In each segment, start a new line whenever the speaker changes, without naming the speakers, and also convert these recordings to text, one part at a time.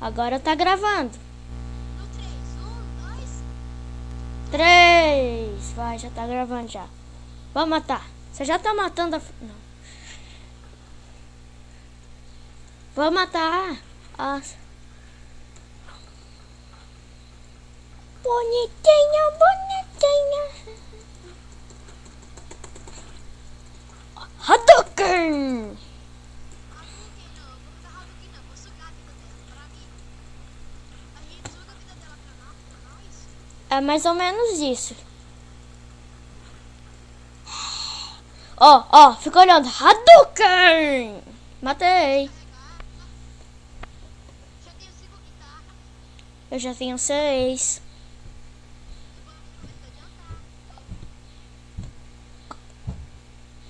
Agora tá gravando.
No 3, 1, 2.
3. Vai, já tá gravando já. Vamos matar. Você já tá matando a... Não. Vamos matar. Ah. Bonitinha, bonitinha. Hadouken!
Hadouken não, eu vou usar Hadouken não, vou sugar a vida dela pra mim. A gente suga a vida dela pra nós.
É mais ou menos isso. Ó, fica olhando. Hadouken! Matei.
Carregar. Já tenho 5 guitarras.
Eu já tenho 6.
Não precisa adiantar.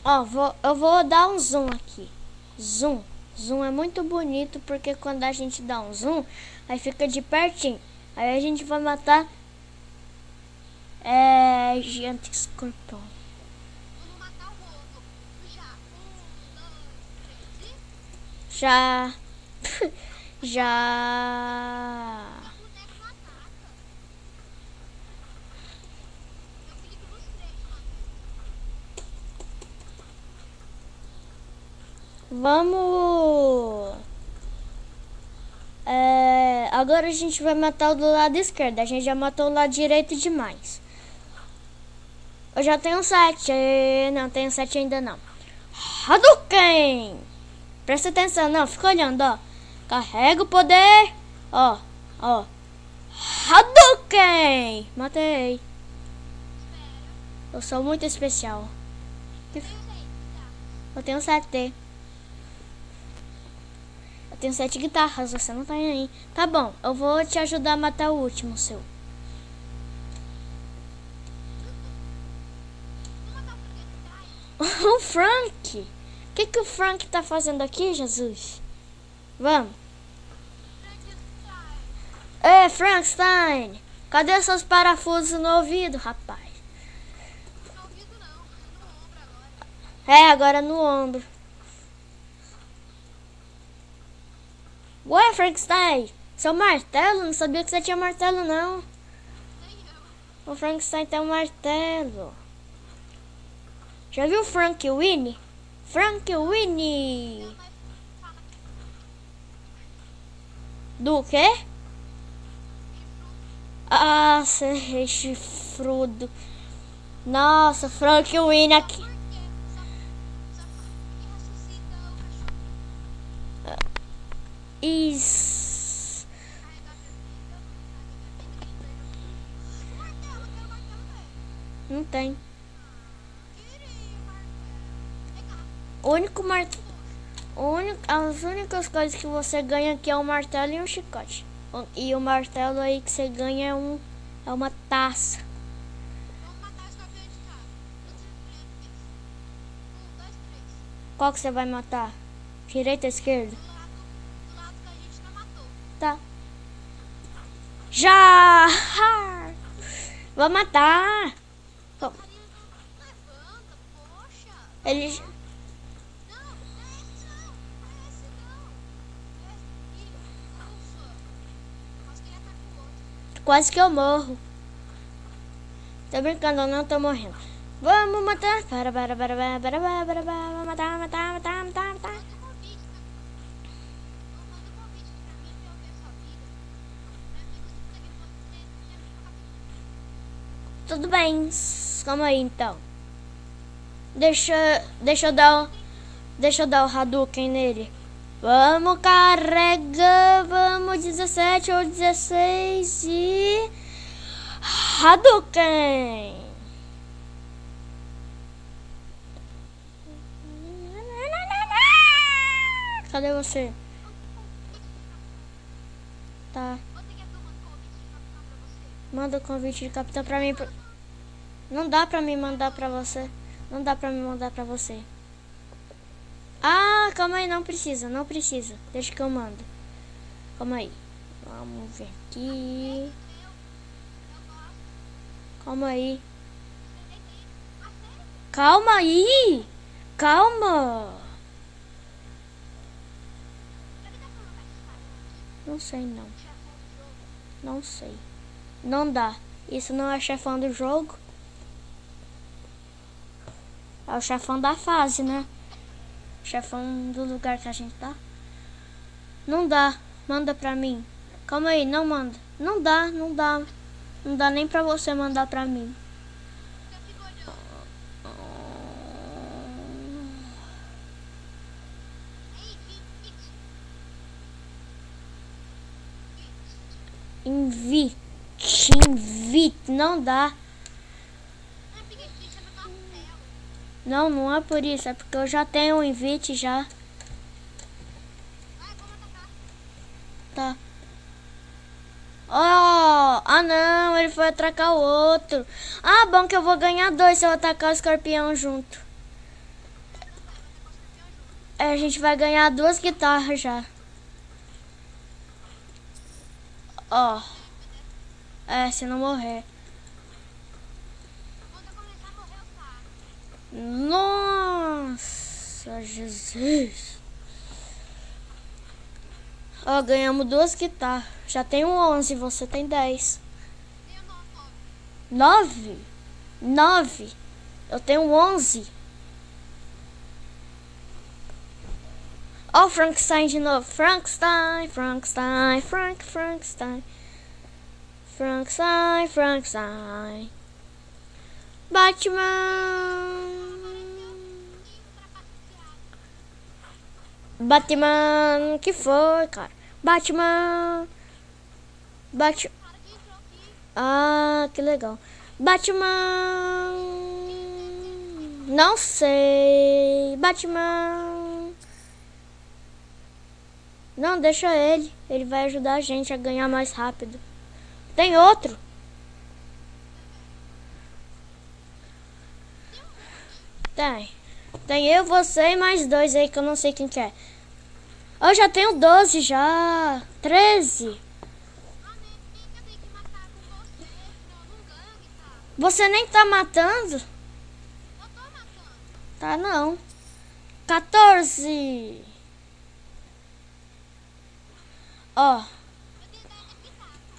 Ó, eu vou dar um zoom aqui. Zoom. Zoom é muito bonito porque quando a gente dá um zoom, aí fica de pertinho. Aí a gente vai matar gigante escorpião.
Vamos matar o ovo. Já. 1, 2, 3 e...
Já. Já.
O boneco não ataca. Eu clico nos 3, mano.
Vamos. Agora a gente vai matar o do lado esquerdo. A gente já matou o lado direito demais. Eu já tenho 7. Não, tenho 7 ainda não. Hadouken! Presta atenção, não. Fica olhando, ó. Carrega o poder. Ó. Hadouken! Matei.
Espera.
Eu sou muito especial.
Eu tenho 6 guitarras.
Eu tenho 7. Eu tenho 7 guitarras, você não tá aí. Tá bom, eu vou te ajudar a matar o último seu.
Vamos matar o Frankenstein?
O Frank! O que o Frank tá fazendo aqui, Jesus? Vamos.
Frankenstein.
Frankenstein! Cadê seus parafusos no ouvido, rapaz?
No ouvido não, no ombro agora.
Agora no ombro. Ué, Frankenstein! Seu martelo? Não sabia que você tinha martelo, não.
Nem eu.
O Frankenstein tem um martelo. Já viu Frank Winnie? Frank Winnie!
Não, mas fala
Do quê?
chifrudo.
Ah, você é chifrudo. Nossa, Frank Winnie aqui.
Por quê? Só porque ressuscita o cachorro.
Isso.
Carregar minha vida. Carregar minha vida. O martelo, eu quero o martelo dele.
Não tem.
Queria o martelo. Vem cá.
O único martelo. As únicas coisas que você ganha aqui é um martelo e um chicote. E o martelo aí que você ganha é uma taça.
Vamos matar o escorpião de casa. Antes de primeiro. 1, 2, 3.
Qual que você vai matar? Direita ou esquerda?
Do lado que a gente não matou.
Tá. Já! Vou matar! Bom,
Maria não levanta, poxa.
ele.
Não, não é esse não. Não é esse não. Ufa. Acho que ele atacou o outro.
Quase que eu morro. Tô brincando, eu não tô morrendo. Vamos matar. Vamos matar.
Manda um convite, tá? Manda um convite pra mim pra eu ver sua vida. Pra mim você conseguir fazer minha vida rapidinho.
Tudo bem. Calma aí então. Deixa eu dar o Hadouken nele. Vamos, carrega. Vamos, 17 ou 16 e... Hadouken! Cadê você? Tá.
Você quer que eu mande convite de capitão pra você?
Manda o convite de capitão pra mim. Não dá pra me mandar pra você. Não dá pra me mandar pra você. Ah, calma aí, não precisa. Deixa que eu mando. Calma aí. Vamos ver aqui.
Eu gosto.
Calma aí.
Aceita.
Calma aí. Calma.
Pra me dar pra mandar esse cara.
Não sei não.
chefão do jogo.
Não sei. Não dá. Isso não é chefão do jogo. É o chefão da fase, né? Chefão do lugar que a gente tá. Não dá. Manda pra mim. Calma aí, não manda. Não dá, não dá. Não dá nem pra você mandar pra mim.
Você fica olhando. Ei,
Invite. Invite. Não dá.
não é porque Twitch é no castelo.
Não, não é por isso. É porque eu já tenho um invite já.
Vai, vamos atacar.
Tá. Oh, ah não, ele foi atacar o outro. Ah, bom que eu vou ganhar 2 se eu atacar o escorpião junto. É, a gente vai ganhar 2 guitarras já. Ó. É, se não morrer.
Quando eu começar a morrer, eu saco.
Nossa, Jesus. Ó, ganhamos 2 guitarras. Já tenho 11, você tem 10.
Tenho 9.
9? 9. Eu tenho 11. Ó o Frankenstein de novo. Frankenstein, Frankenstein, Frankenstein. Frankenstein, Frankenstein. Batman. Batman, que foi, cara? Batman.
Cara que entrou aqui.
Ah, que legal. Batman. Não sei. Batman. Não, deixa ele. Ele vai ajudar a gente a ganhar mais rápido. Tem outro? Tem. Tem eu, você e mais 2 aí que eu não sei quem que é. Eu já tenho 12 já. 13.
Ah, nem que eu tenho que matar com você, senão eu não ganho, tá?
Você nem tá matando?
Eu tô matando.
Tá não. 14. Ó.
Eu tenho 10 de pitaco, tô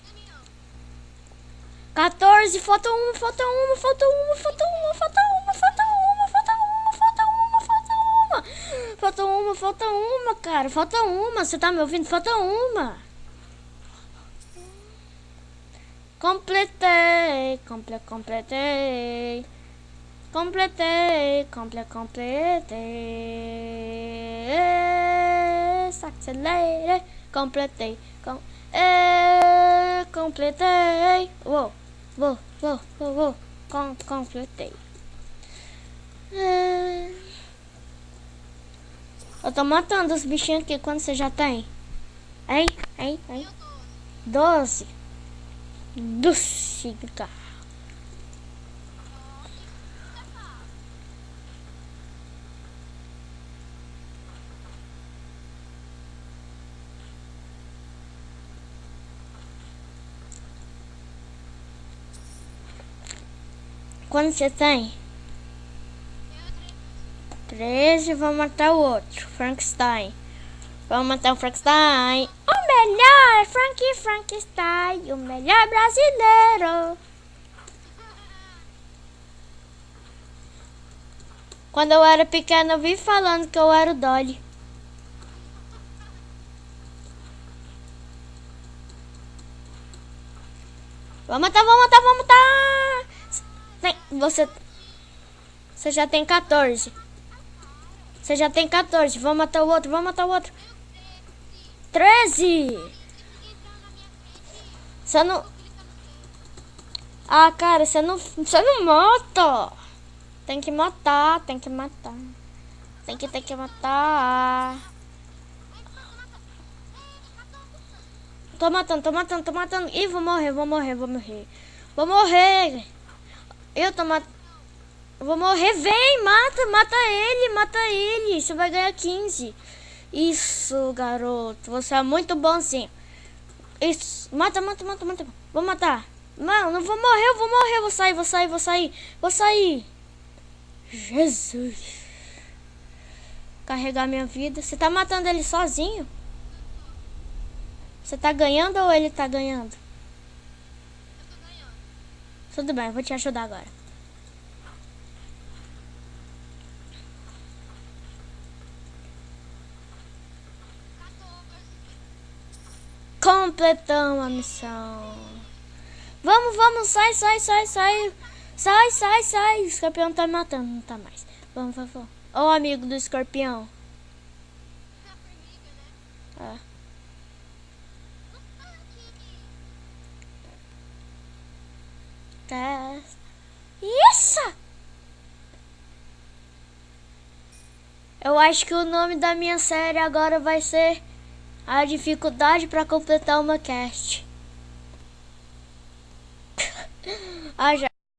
ganhando.
14, falta uma, falta uma, falta uma, falta uma, falta uma, falta uma, falta uma, falta uma, falta uma. Falta uma, falta uma, cara. Falta uma. Você tá me ouvindo? Falta uma. Completei, completei. Completei, completei. Sacelere, completei. Completei. Uou. Completei. Eu tô matando os bichinhos aqui. Quando você já tem? Hein?
Eu
12. Doce, cara. Quando você tem? 13, vamos matar o outro. Frankenstein. Vamos matar o Frankenstein. O melhor Frankenstein. O melhor brasileiro. Quando eu era pequena, eu vi falando que eu era o Dolly. Vamos matar, vamos matar, vamos matar. Você já tem 14. Você já tem 14. Vamos matar o outro, vamos matar o outro. 13. Você não... Ah, cara, você não mata. Tem que matar, tem que matar. Tem que matar. Tô matando. Ih, vou morrer. Eu tô matando. Vou morrer, vem, mata ele. Você vai ganhar 15. Isso, garoto. Você é muito bonzinho. Isso, mata. Vou matar. Não, não vou morrer, eu vou sair. Jesus. Carregar minha vida. Você tá matando ele sozinho? Você tá ganhando ou ele tá ganhando?
Eu tô ganhando.
Tudo bem, eu vou te ajudar agora. Completamos a missão. Vamos, vamos, sai, sai, sai, sai. Sai, sai, sai. O escorpião tá me matando, não tá mais. Vamos, vamos, vamos. Ó o amigo do escorpião.
É a formiga, né?
É.
No tanque.
Tá. Isso! Eu acho que o nome da minha série agora vai ser A Dificuldade para Completar uma Cast. Ah, já.